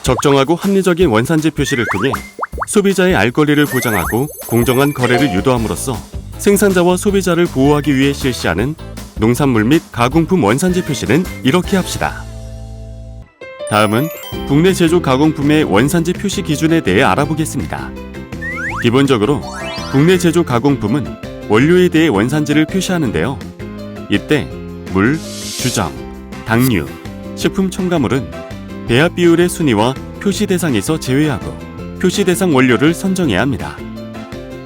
적정하고 합리적인 원산지 표시를 통해 소비자의 알 권리를 보장하고 공정한 거래를 유도함으로써 생산자와 소비자를 보호하기 위해 실시하는 농산물 및 가공품 원산지 표시는 이렇게 합시다. 다음은 국내 제조 가공품의 원산지 표시 기준에 대해 알아보겠습니다. 기본적으로 국내 제조 가공품은 원료에 대해 원산지를 표시하는데요. 이때 물, 주정, 당류, 식품 첨가물은 배합 비율의 순위와 표시 대상에서 제외하고 표시 대상 원료를 선정해야 합니다.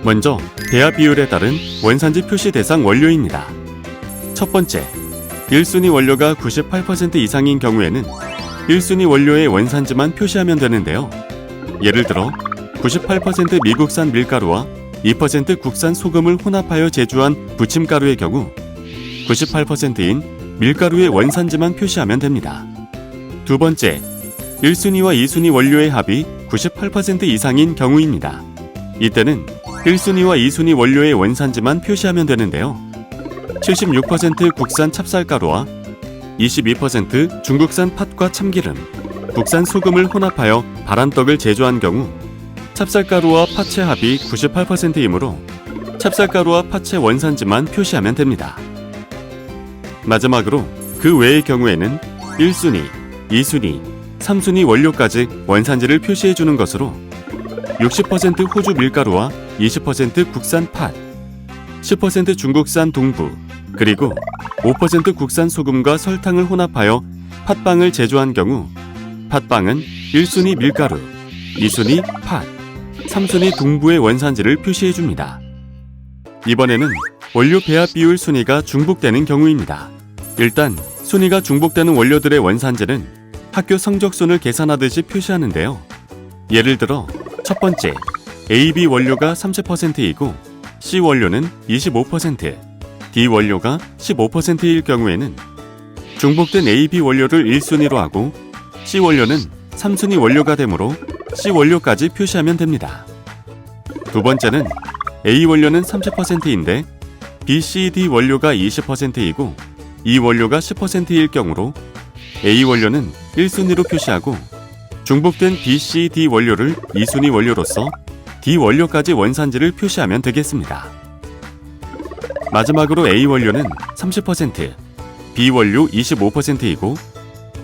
먼저 배합 비율에 따른 원산지 표시 대상 원료입니다. 첫 번째, 1순위 원료가 98% 이상인 경우에는 1순위 원료의 원산지만 표시하면 되는데요. 예를 들어 98% 미국산 밀가루와 2% 국산 소금을 혼합하여 제조한 부침가루의 경우 98%인 밀가루의 원산지만 표시하면 됩니다. 두 번째, 1순위와 2순위 원료의 합이 98% 이상인 경우입니다. 이때는 1순위와 2순위 원료의 원산지만 표시하면 되는데요. 76% 국산 찹쌀가루와 22% 중국산 팥과 참기름, 국산 소금을 혼합하여 바란떡을 제조한 경우 찹쌀가루와 팥의 합이 98%이므로 찹쌀가루와 팥의 원산지만 표시하면 됩니다. 마지막으로 그 외의 경우에는 1순위, 2순위, 3순위 원료까지 원산지를 표시해주는 것으로 60% 호주 밀가루와 20% 국산 팥, 10% 중국산 동부, 그리고 5% 국산 소금과 설탕을 혼합하여 팥빵을 제조한 경우 팥빵은 1순위 밀가루, 2순위 팥, 3순위 동부의 원산지를 표시해줍니다. 이번에는 원료 배합 비율 순위가 중복되는 경우입니다. 일단 순위가 중복되는 원료들의 원산지는 학교 성적순을 계산하듯이 표시하는데요. 예를 들어 첫 번째, AB 원료가 30%이고 C 원료는 25%, D 원료가 15%일 경우에는 중복된 AB 원료를 1순위로 하고 C 원료는 3순위 원료가 되므로 C 원료까지 표시하면 됩니다. 두 번째는 A 원료는 30%인데 B, C, D 원료가 20%이고 E 원료가 10%일 경우로 A 원료는 1순위로 표시하고 중복된 B, C, D 원료를 2순위 원료로서 D 원료까지 원산지를 표시하면 되겠습니다. 마지막으로 A 원료는 30%, B 원료 25%이고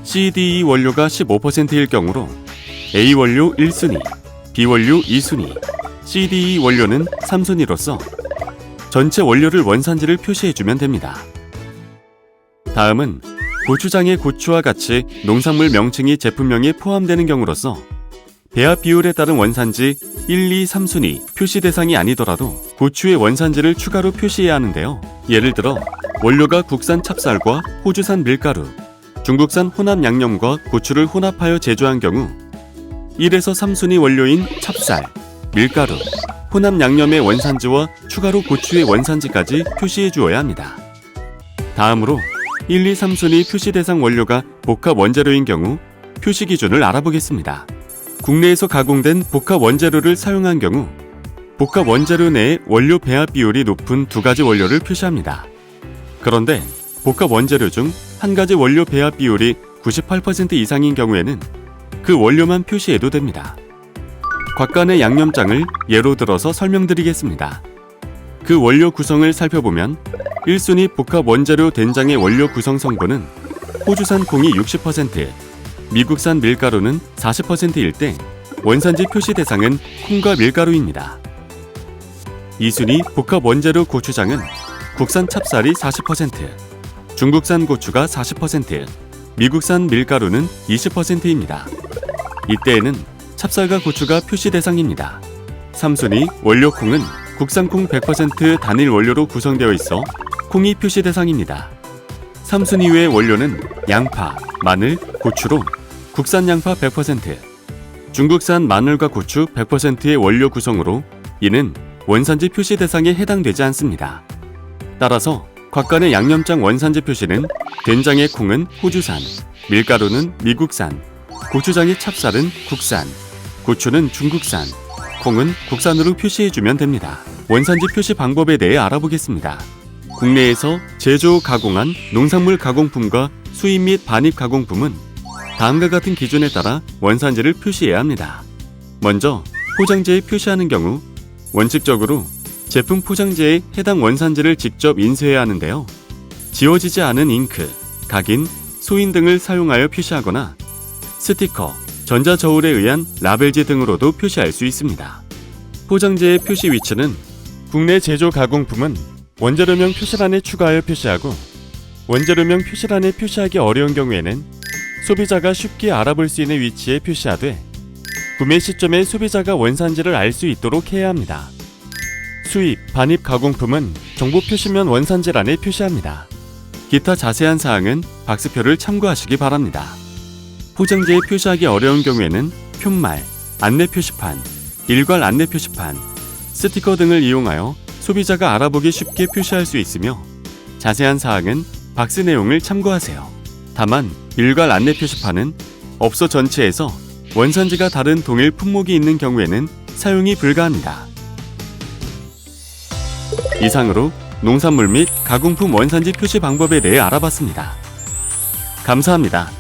C, D, E 원료가 15%일 경우로 A 원료 1순위, B 원료 2순위, C, D, E 원료는 3순위로서 전체 원료를 원산지를 표시해주면 됩니다. 다음은 고추장의 고추와 같이 농산물 명칭이 제품명에 포함되는 경우로서 배합 비율에 따른 원산지 1, 2, 3순위 표시 대상이 아니더라도 고추의 원산지를 추가로 표시해야 하는데요. 예를 들어 원료가 국산 찹쌀과 호주산 밀가루, 중국산 혼합 양념과 고추를 혼합하여 제조한 경우 1에서 3순위 원료인 찹쌀, 밀가루, 혼합 양념의 원산지와 추가로 고추의 원산지까지 표시해 주어야 합니다. 다음으로 1, 2, 3순위 표시 대상 원료가 복합 원재료인 경우 표시 기준을 알아보겠습니다. 국내에서 가공된 복합 원재료를 사용한 경우 복합 원재료 내에 원료 배합 비율이 높은 두 가지 원료를 표시합니다. 그런데 복합 원재료 중 한 가지 원료 배합 비율이 98% 이상인 경우에는 그 원료만 표시해도 됩니다. 곽간의 양념장을 예로 들어서 설명드리겠습니다. 그 원료 구성을 살펴보면 1순위 복합 원재료 된장의 원료 구성 성분은 호주산 콩이 60%, 미국산 밀가루는 40%일 때 원산지 표시 대상은 콩과 밀가루입니다. 2순위 복합 원재료 고추장은 국산 찹쌀이 40%, 중국산 고추가 40%, 미국산 밀가루는 20%입니다. 이때에는 찹쌀과 고추가 표시 대상입니다. 3순위 원료 콩은 국산 콩 100% 단일 원료로 구성되어 있어 콩이 표시 대상입니다. 3순위 외의 원료는 양파, 마늘, 고추로 국산 양파 100%, 중국산 마늘과 고추 100%의 원료 구성으로 이는 원산지 표시 대상에 해당되지 않습니다. 따라서 곽간의 양념장 원산지 표시는 된장의 콩은 호주산, 밀가루는 미국산, 고추장의 찹쌀은 국산, 고추는 중국산, 콩은 국산으로 표시해주면 됩니다. 원산지 표시 방법에 대해 알아보겠습니다. 국내에서 제조, 가공한 농산물 가공품과 수입 및 반입 가공품은 다음과 같은 기준에 따라 원산지를 표시해야 합니다. 먼저 포장지에 표시하는 경우 원칙적으로 제품 포장지에 해당 원산지를 직접 인쇄해야 하는데요. 지워지지 않은 잉크, 각인, 소인 등을 사용하여 표시하거나 스티커, 전자저울에 의한 라벨지 등으로도 표시할 수 있습니다. 포장지의 표시 위치는 국내 제조 가공품은 원재료명 표시란에 추가하여 표시하고 원재료명 표시란에 표시하기 어려운 경우에는 소비자가 쉽게 알아볼 수 있는 위치에 표시하되 구매 시점에 소비자가 원산지를 알 수 있도록 해야 합니다. 수입, 반입 가공품은 정보 표시면 원산지란에 표시합니다. 기타 자세한 사항은 박스표를 참고하시기 바랍니다. 포장지에 표시하기 어려운 경우에는 푯말, 안내 표시판, 일괄 안내 표시판, 스티커 등을 이용하여 소비자가 알아보기 쉽게 표시할 수 있으며 자세한 사항은 박스 내용을 참고하세요. 다만 일괄 안내 표시판은 업소 전체에서 원산지가 다른 동일 품목이 있는 경우에는 사용이 불가합니다. 이상으로 농산물 및 가공품 원산지 표시 방법에 대해 알아봤습니다. 감사합니다.